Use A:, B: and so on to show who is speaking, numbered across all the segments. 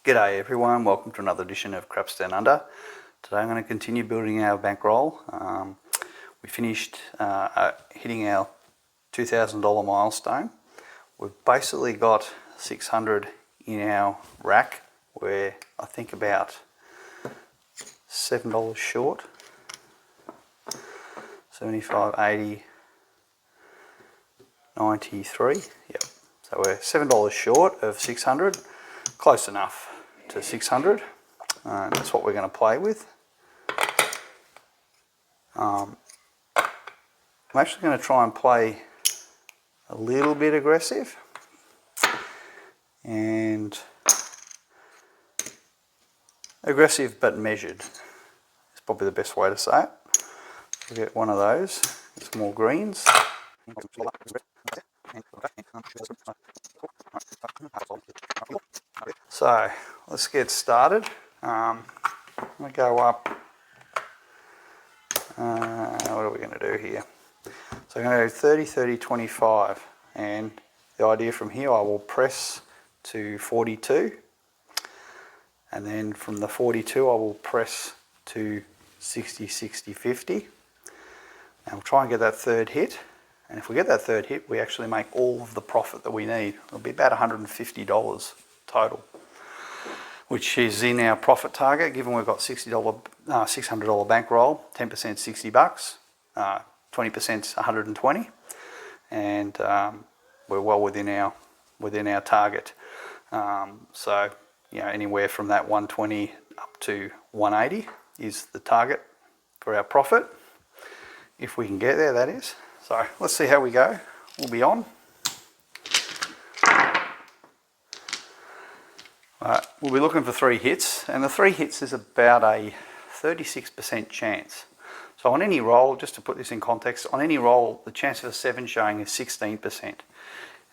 A: G'day everyone, welcome to another edition of Craps Down Under. Today I'm going to continue building our bankroll. We finished hitting our $2,000 milestone. We've basically got 600 in our rack. We're I think about $7 short. 75, 80, 93, yep. So we're $7 short of 600, close enough to 600. That's what we're going to play with. I'm actually going to try and play a little bit aggressive, and aggressive but measured is probably the best way to say it. We'll get one of those, some more greens. So let's get started. I'm going to go up, what are we going to do here? So I'm going to go 30, 30, 25, and the idea from here, I will press to 42, and then from the 42 I will press to 60, 60, 50, and we'll try and get that third hit. And if we get that third hit, we actually make all of the profit that we need. It'll be about $150 total, which is in our profit target. Given we've got $600 bankroll, 10% 60 bucks, 20% 120, and we're well within our target. So anywhere from that 120 up to 180 is the target for our profit, if we can get there, that is. So let's see how we go. We'll be on. We'll be looking for 3 hits, and the 3 hits is about a 36% chance. So on any roll, just to put this in context, on any roll, the chance of a 7 showing is 16%.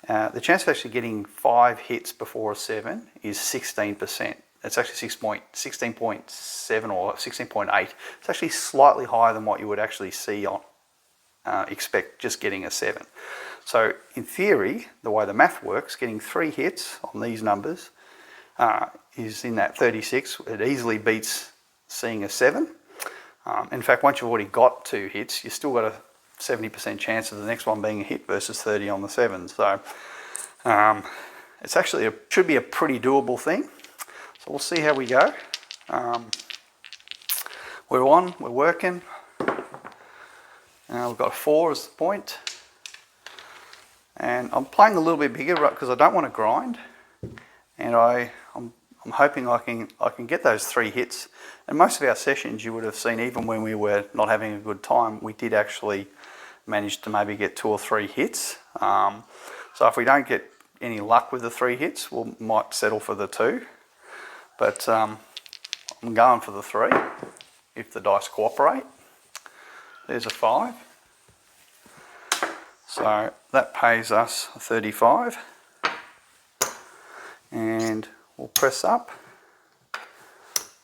A: The chance of actually getting 5 hits before a 7 is 16%. It's actually 16.7 or 16.8. It's actually slightly higher than what you would actually see on expect just getting a 7. So in theory, the way the math works, getting 3 hits on these numbers is in that 36. It easily beats seeing a 7. In fact, once you've already got 2 hits, you've still got a 70% chance of the next one being a hit versus 30 on the 7. So it's actually should be a pretty doable thing. So we'll see how we go. We're on, we're working. We've got a 4 as the point, and I'm playing a little bit bigger because I don't want to grind, and I'm hoping I can get those 3 hits. And most of our sessions, you would have seen, even when we were not having a good time, we did actually manage to maybe get 2 or 3 hits. So if we don't get any luck with the 3 hits, we might settle for the 2. But I'm going for the 3 if the dice cooperate. There's a 5. So that pays us a 35. And we'll press up,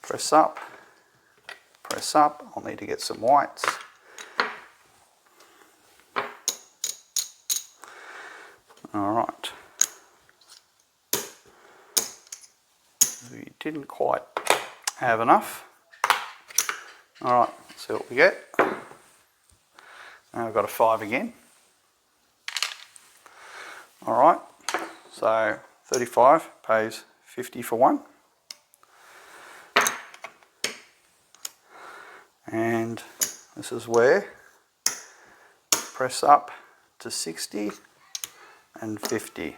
A: press up, press up. I'll need to get some whites. All right. We didn't quite have enough. All right, let's see what we get. Now we've got a 5 again. All right, so 35 pays 50 for 1. And this is where press up to 60 and 50.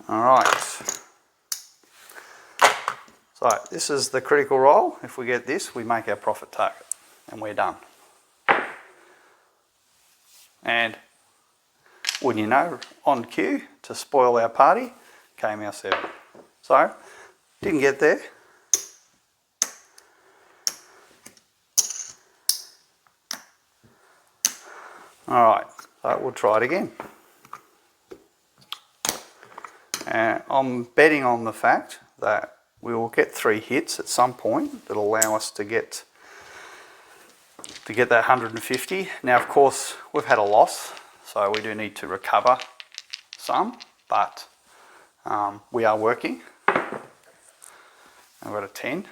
A: All right. So this is the critical roll. If we get this, we make our profit target, and we're done. And wouldn't you know, on cue to spoil our party came our 7. So didn't get there. All right, so we'll try it again. And I'm betting on the fact that we will get 3 hits at some point that allow us to get that 150. Now, of course, we've had a loss, so we do need to recover some, but we are working. I've got a 10.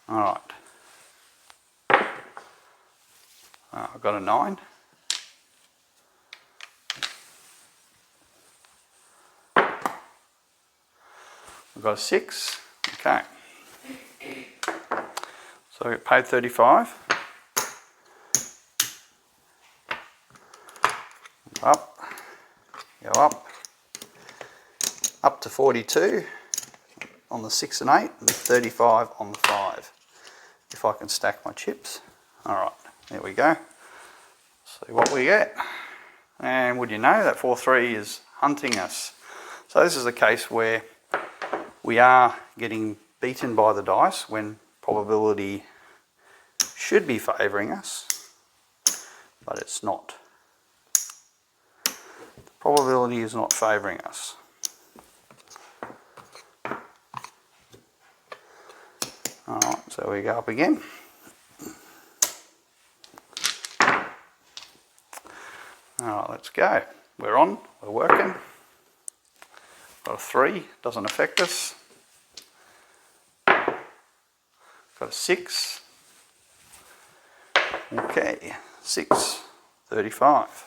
A: Alright. I've got a 9. I've got a 6. Okay. So I get paid 35. Up. Go up to 42 on the 6 and 8, and 35 on the 5. If I can stack my chips. Alright, there we go. See what we get. And would you know that 4-3 is hunting us. So this is a case where we are getting beaten by the dice when probability should be favouring us, but it's not. The probability is not favouring us. Alright, so we go up again. Alright, let's go. We're on, we're working. Got a 3, doesn't affect us. Got a 6. Okay, 6, 35.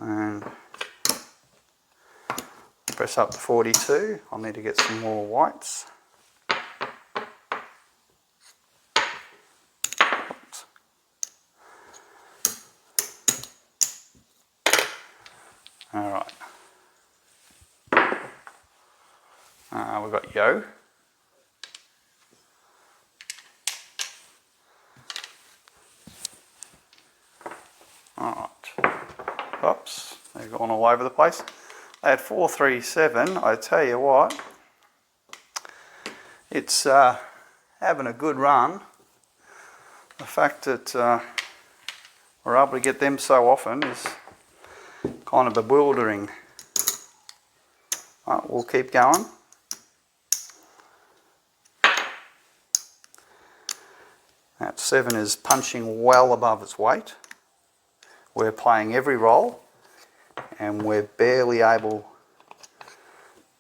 A: And press up to 42. I'll need to get some more whites. Alright. We've got yo. Alright. Oops, they've gone all over the place. They had 4, 3, 7. I tell you what, it's having a good run. The fact that we're able to get them so often is kind of bewildering. Right, we'll keep going. That 7 is punching well above its weight. We're playing every roll and we're barely able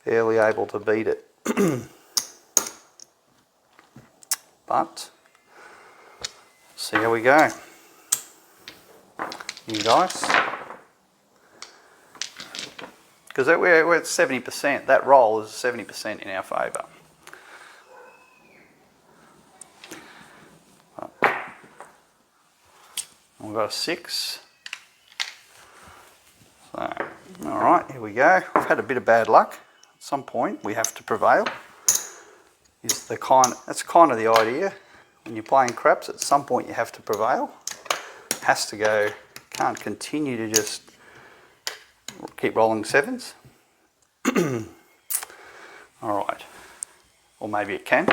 A: to beat it. But see how we go. You guys. Because we're at 70%. That roll is 70% in our favour. We've got a 6. So, alright, here we go. I've had a bit of bad luck. At some point we have to prevail. That's kind of the idea. When you're playing craps, at some point you have to prevail. It has to go. Can't continue to just keep rolling 7s. Alright. Or maybe it can.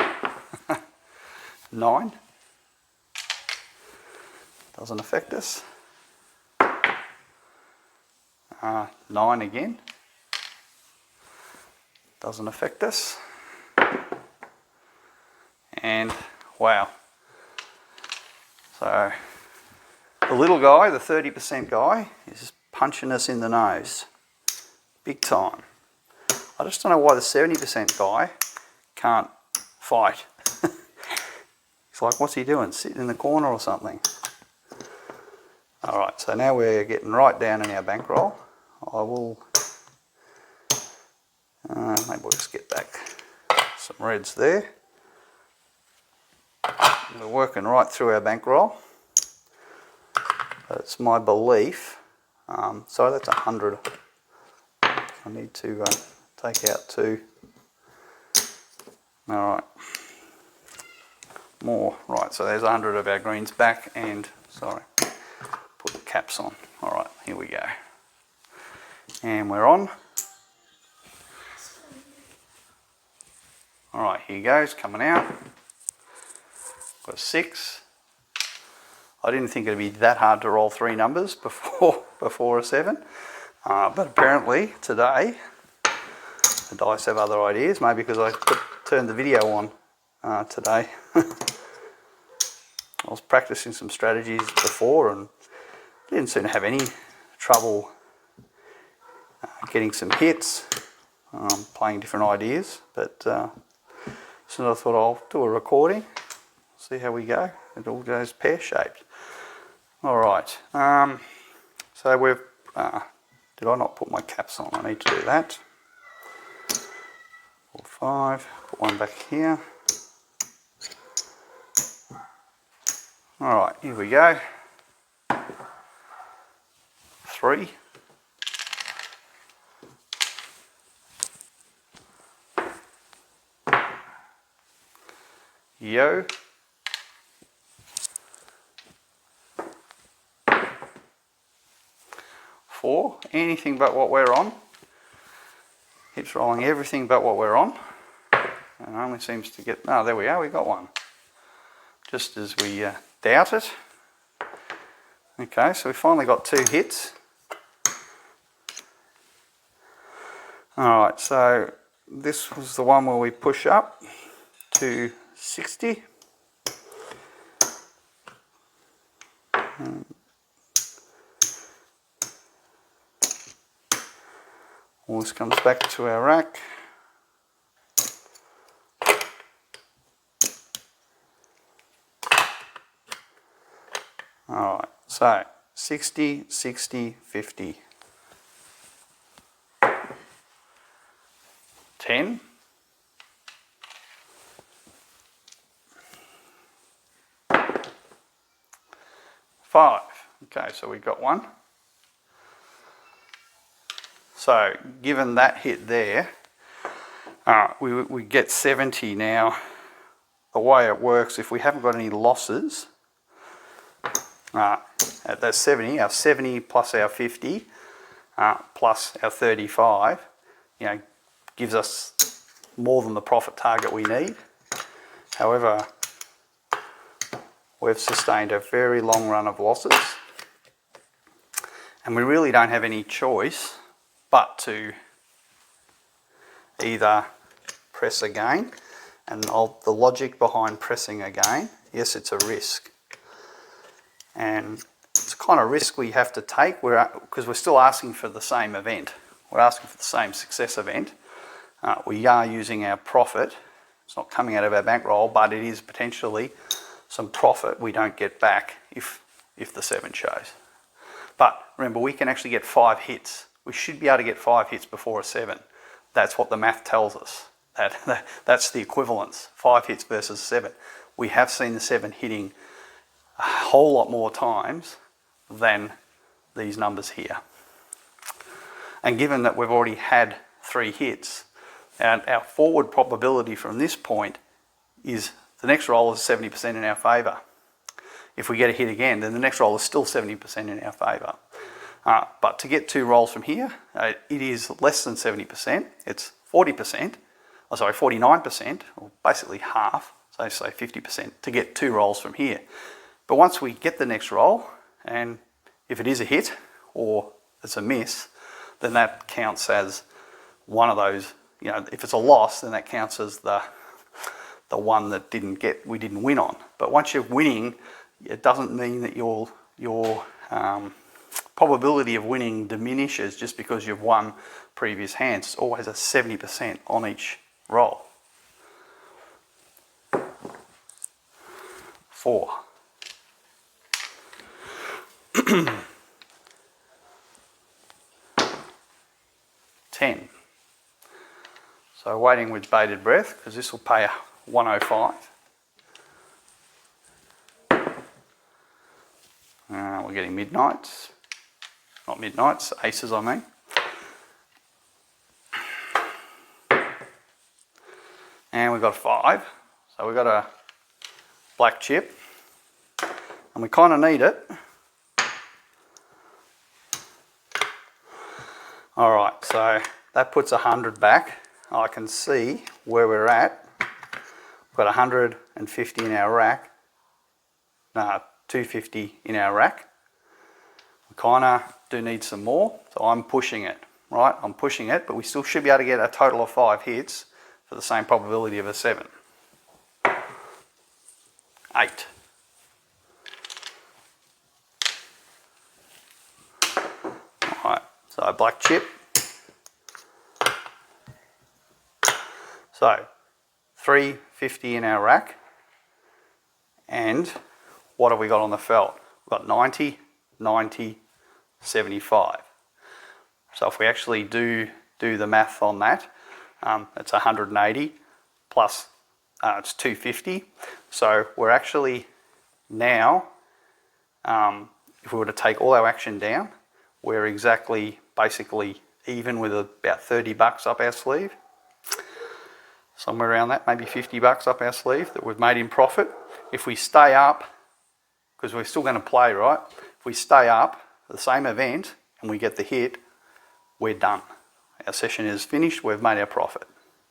A: 9. Doesn't affect us. 9 again. Doesn't affect us. And wow. So the little guy, the 30% guy, is punching us in the nose. Big time. I just don't know why the 70% guy can't fight. It's like, what's he doing? Sitting in the corner or something? Alright, so now we're getting right down in our bankroll. I will, maybe we'll just get back some reds there. We're working right through our bankroll. It's my belief, so that's 100. I need to take out 2. Alright, more, right, so there's 100 of our greens back and, sorry, put the caps on. Alright, here we go. And we're on. Alright, here goes, coming out. Got a 6. I didn't think it'd be that hard to roll 3 numbers before a 7. But apparently today, the dice have other ideas, maybe because I turned the video on today. I was practicing some strategies before and didn't seem to have any trouble getting some hits, playing different ideas, but so I thought I'll do a recording, see how we go. It all goes pear-shaped. Alright, so we've, did I not put my caps on? I need to do that. 4, 5, put one back here. Alright, here we go. 3. Yo. 4. Anything but what we're on. Keeps rolling everything but what we're on. And only seems to get... Oh, there we are, we got one. Just as we doubt it. Okay, so we finally got 2 hits. Alright, so this was the one where we push up to 60. All this comes back to our rack. Alright, so 60, 60, 50. 10. 5. Okay, so we got one. So given that hit there, we get 70 now. The way it works, if we haven't got any losses, at that 70, our 70 plus our 50 plus our 35, gives us more than the profit target we need. However, we've sustained a very long run of losses, and we really don't have any choice but to either press again, and the logic behind pressing again, yes, it's a risk. And it's a kind of risk we have to take because we're still asking for the same event. We're asking for the same success event. We are using our profit. It's not coming out of our bankroll, but it is potentially some profit we don't get back if the 7 shows. But remember, we can actually get 5 hits. We should be able to get 5 hits before a 7. That's what the math tells us. That's the equivalence, 5 hits versus 7. We have seen the 7 hitting a whole lot more times than these numbers here. And given that we've already had 3 hits, and our forward probability from this point is the next roll is 70% in our favour. If we get a hit again, then the next roll is still 70% in our favour. But to get 2 rolls from here, it is less than 70%. It's 40%, or sorry, 49%, or basically half, so say 50%, to get 2 rolls from here. But once we get the next roll, and if it is a hit or it's a miss, then that counts as one of those. If it's a loss, then that counts as the one that we didn't win on. But once you're winning, it doesn't mean that your probability of winning diminishes just because you've won previous hands. It's always a 70% on each roll. 4. 10. So waiting with bated breath, because this will pay a 105. We're getting midnights. Not midnights, aces I mean. And we've got a 5. So we've got a black chip. And we kind of need it. Alright, so that puts 100 back. I can see where we're at. We've got 150 in our rack. No, 250 in our rack. We kind of do need some more, so I'm pushing it, right? I'm pushing it, but we still should be able to get a total of 5 hits for the same probability of a 7. 8. So black chip. So 350 in our rack. And what have we got on the felt? We've got 90, 90, 75. So if we actually do the math on that, it's 180 plus it's 250. So we're actually now, if we were to take all our action down, we're exactly basically even with about 30 bucks up our sleeve. Somewhere around that, maybe 50 bucks up our sleeve that we've made in profit. If we stay up, because we're still going to play, right? If we stay up for the same event and we get the hit, we're done. Our session is finished, we've made our profit.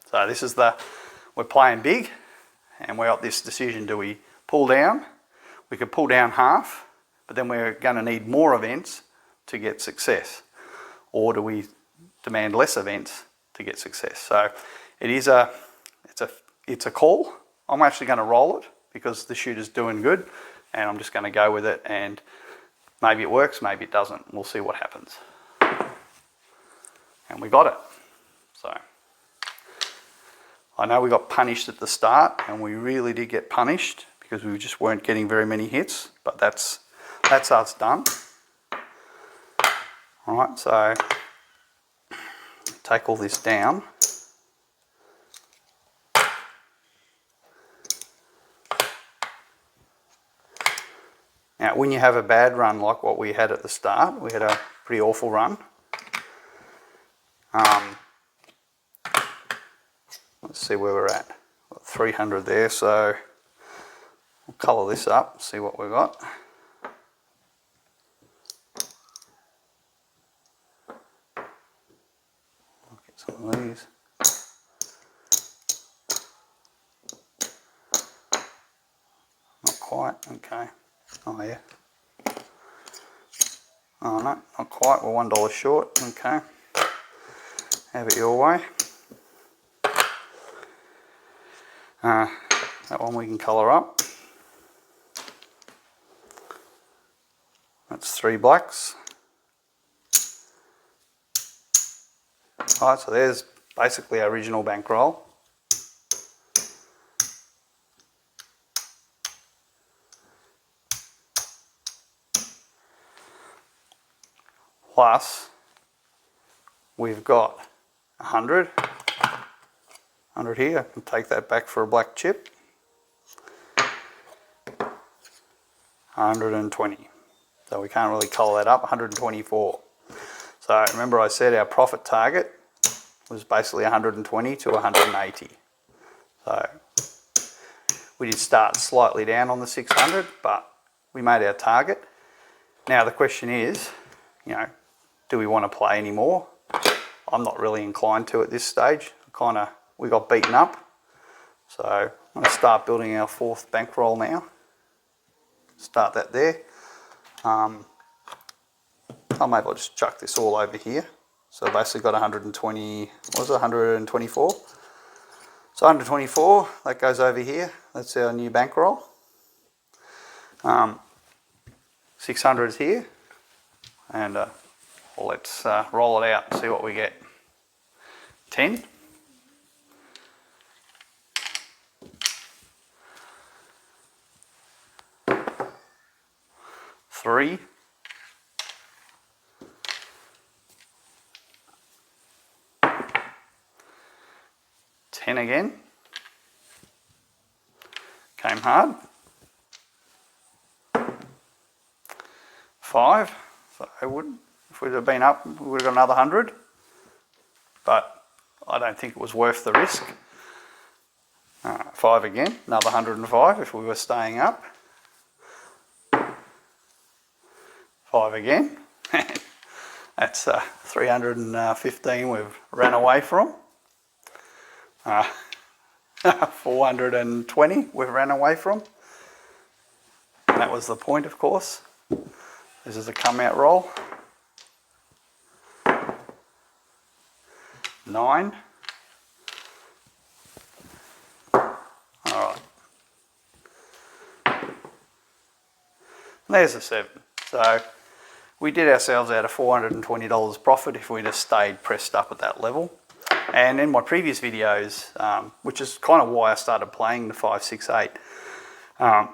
A: So this is we're playing big and we're at this decision, do we pull down? We could pull down half, but then we're going to need more events to get success. Or do we demand less events to get success? So it's a call. I'm actually going to roll it because the shooter's doing good and I'm just going to go with it, and maybe it works, maybe it doesn't. We'll see what happens. And we got it. So I know we got punished at the start, and we really did get punished because we just weren't getting very many hits, but that's us done. All right, so take all this down. Now, when you have a bad run like what we had at the start, we had a pretty awful run. Let's see where we're at. Got 300 there, so we'll colour this up, see what we've got. I'll get some of these. Not quite, okay. Oh yeah. Oh no, not quite, we're $1 short, okay. Have it your way. That one we can colour up. That's 3 blacks. Alright, so there's basically our original bankroll. Plus, we've got 100 here. I'll take that back for a black chip. 120. So we can't really colour that up. 124. So remember I said our profit target was basically 120 to 180. So we did start slightly down on the 600, but we made our target. Now the question is, do we want to play any more? I'm not really inclined to at this stage. We got beaten up. So I'm going to start building our 4th bankroll now. Start that there. Maybe I'll just chuck this all over here. So basically got 120, what was it, 124? So 124, that goes over here. That's our new bankroll. 600 is here. And let's roll it out and see what we get. 10. 3. 10 again. Came hard. 5. So if we'd have been up, we would have got another 100. But I don't think it was worth the risk. 5 again, another 105 if we were staying up. 5 again. That's 315 we've ran away from. 420 we've ran away from. And that was the point, of course. This is a come out roll. 9. Alright. There's a 7. So we did ourselves out of $420 profit if we just stayed pressed up at that level. And in my previous videos, which is kind of why I started playing the 568,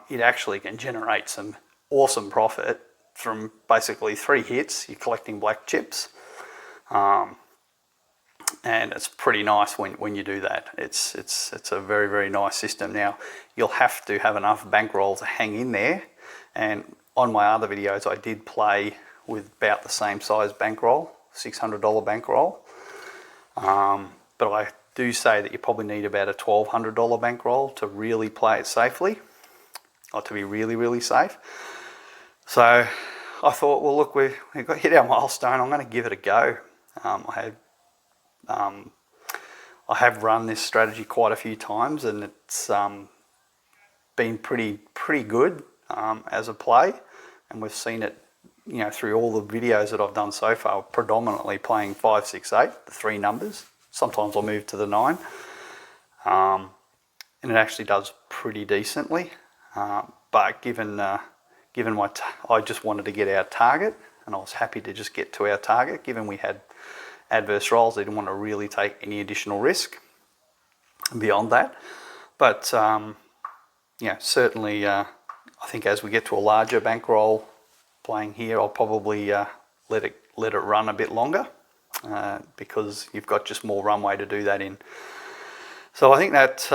A: it actually can generate some awesome profit from basically 3 hits. You're collecting black chips, and it's pretty nice when you do that. It's a very, very nice system. Now you'll have to have enough bankroll to hang in there, and on my other videos I did play with about the same size bankroll, $600 bankroll. But I do say that you probably need about a $1,200 bankroll to really play it safely, or to be really, really safe. So I thought, well, look, we've got hit our milestone. I'm going to give it a go. I have run this strategy quite a few times, and it's been pretty good as a play, and we've seen it, you know, through all the videos that I've done so far, predominantly playing 5, 6, 8, the 3 numbers. Sometimes I'll move to the 9, and it actually does pretty decently. But given I just wanted to get our target, and I was happy to just get to our target. Given we had adverse rolls, I didn't want to really take any additional risk beyond that. But yeah, certainly I think as we get to a larger bankroll playing here, I'll probably let it run a bit longer, because you've got just more runway to do that in. So I think that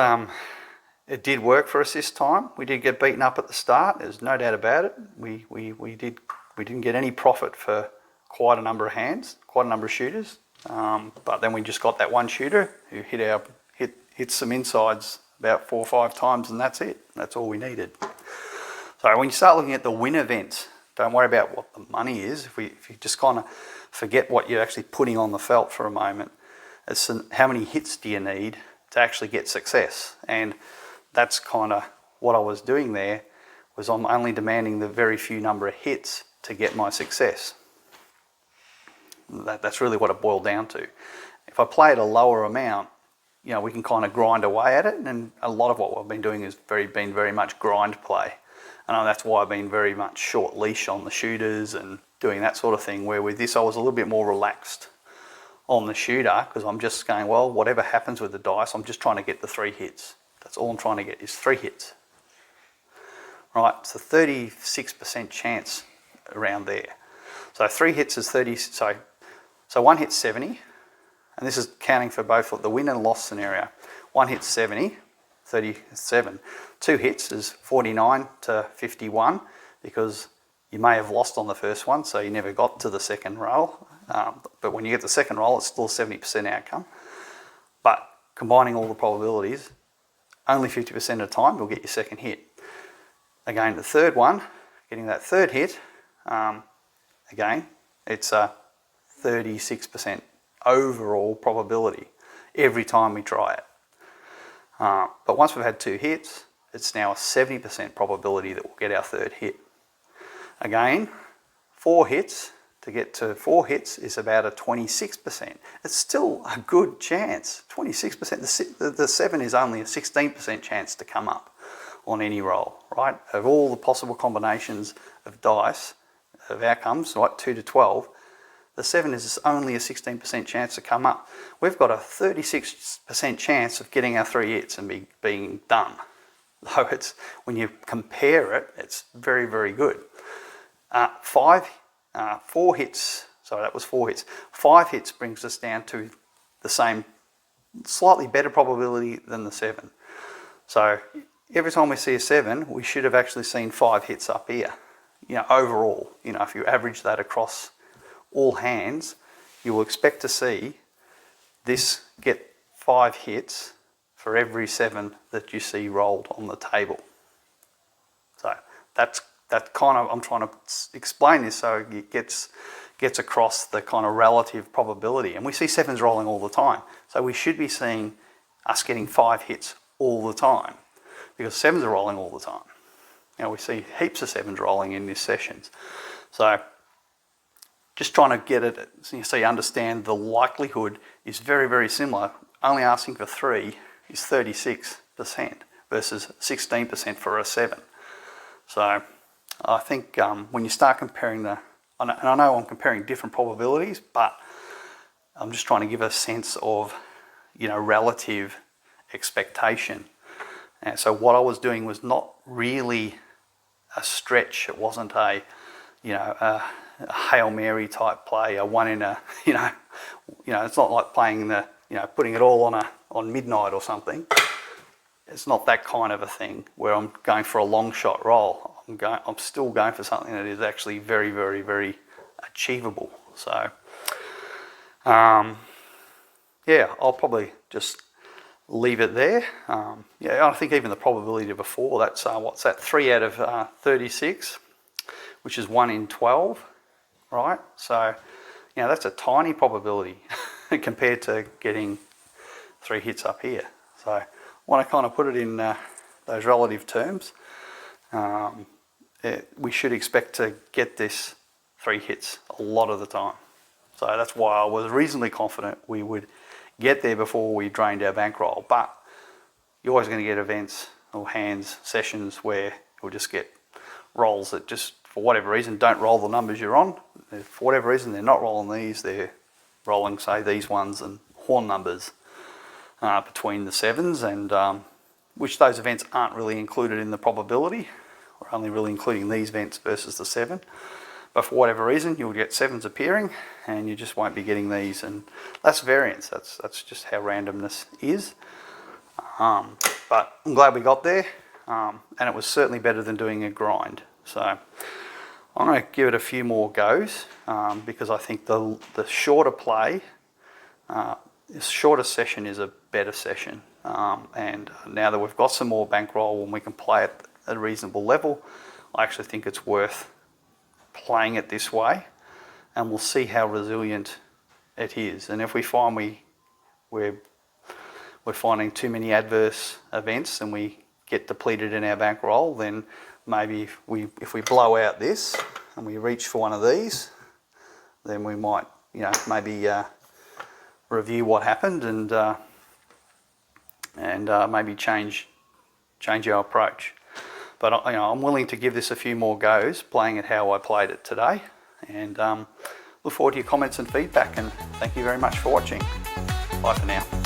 A: it did work for us this time. We did get beaten up at the start. There's no doubt about it. We didn't get any profit for quite a number of hands, quite a number of shooters. But then we just got that one shooter who hit some insides about 4 or 5 times, and that's it. That's all we needed. So when you start looking at the win events, don't worry about what the money is. If you just kind of forget what you're actually putting on the felt for a moment, it's how many hits do you need to actually get success. And that's kind of what I was doing there, was I'm only demanding the very few number of hits to get my success. That's really what it boiled down to. If I play at a lower amount, you know, we can kind of grind away at it, and a lot of what we've been doing has been very much grind play. And that's why I've been very much short leash on the shooters and doing that sort of thing, where with this I was a little bit more relaxed on the shooter, because I'm just going, well, whatever happens with the dice, I'm just trying to get the 3 hits. That's all I'm trying to get, is 3 hits. Right, so 36% chance around there. So 3 hits is 30, so 1 hit's 70, and this is counting for both the win and loss scenario. 1 hit's 70, 37. 2 hits is 49 to 51, because you may have lost on the first one, so you never got to the second roll. But when you get the second roll, it's still a 70% outcome. But combining all the probabilities, only 50% of the time you'll get your second hit. Again, the third one, getting that third hit, again, it's a 36% overall probability every time we try it. But once we've had 2 hits, it's now a 70% probability that we'll get our third hit. Again, 4 hits, to get to 4 hits is about a 26%. It's still a good chance, 26%. The 7 is only a 16% chance to come up on any roll, right? Of all the possible combinations of dice, of outcomes, right, 2 to 12, the 7 is only a 16% chance to come up. We've got a 36% chance of getting our 3 hits and being done. Though it's, when you compare it, it's very, very good. 4 hits, sorry, that was 4 hits. 5 hits brings us down to the same, slightly better probability than the 7. So every time we see a 7, we should have actually seen 5 hits up here. You know, overall, you know, if you average that across all hands, you will expect to see this get 5 hits for every 7 that you see rolled on the table. So that's kind of, I'm trying to explain this so it gets across the kind of relative probability. And we see 7s rolling all the time. So we should be seeing us getting 5 hits all the time, because 7s are rolling all the time. You know, we see heaps of 7s rolling in these sessions. So just trying to get it, so you understand the likelihood is very, very similar. Only asking for 3 is 36% versus 16% for a 7. So I think when you start comparing the and I know I'm comparing different probabilities, but I'm just trying to give a sense of, you know, relative expectation. And so what I was doing was not really a stretch. It wasn't a, you know, a Hail Mary type play, a one in a, you know, it's not like playing the, you know, putting it all on midnight or something. It's not that kind of a thing where I'm going for a long shot roll. I'm still going for something that is actually very, very, very achievable. So, yeah, I'll probably just leave it there. Yeah, I think even the probability before, that's what's that, 3 out of 36, which is 1 in 12, right? So, you know, that's a tiny probability compared to getting 3 hits up here. So I want to kind of put it in those relative terms. We should expect to get this 3 hits a lot of the time. So that's why I was reasonably confident we would get there before we drained our bankroll. But you're always going to get events or hands, sessions where you'll just get rolls that just, for whatever reason, don't roll the numbers you're on. For whatever reason, they're not rolling these, they're rolling, say, these ones and horn numbers between the 7s, and which those events aren't really included in the probability. We're only really including these events versus the 7. But for whatever reason, you'll get 7s appearing and you just won't be getting these, and that's variance. That's just how randomness is. But I'm glad we got there, and it was certainly better than doing a grind. So I'm going to give it a few more goes, because I think the shorter play, this shorter session is a better session. And now that we've got some more bankroll and we can play it at a reasonable level, I actually think it's worth playing it this way, and we'll see how resilient it is. And if we find we're finding too many adverse events and we get depleted in our bankroll, then maybe if we blow out this and we reach for one of these, then we might, you know, maybe review what happened and maybe change our approach. But you know, I'm willing to give this a few more goes, playing it how I played it today, and look forward to your comments and feedback, and thank you very much for watching. Bye for now.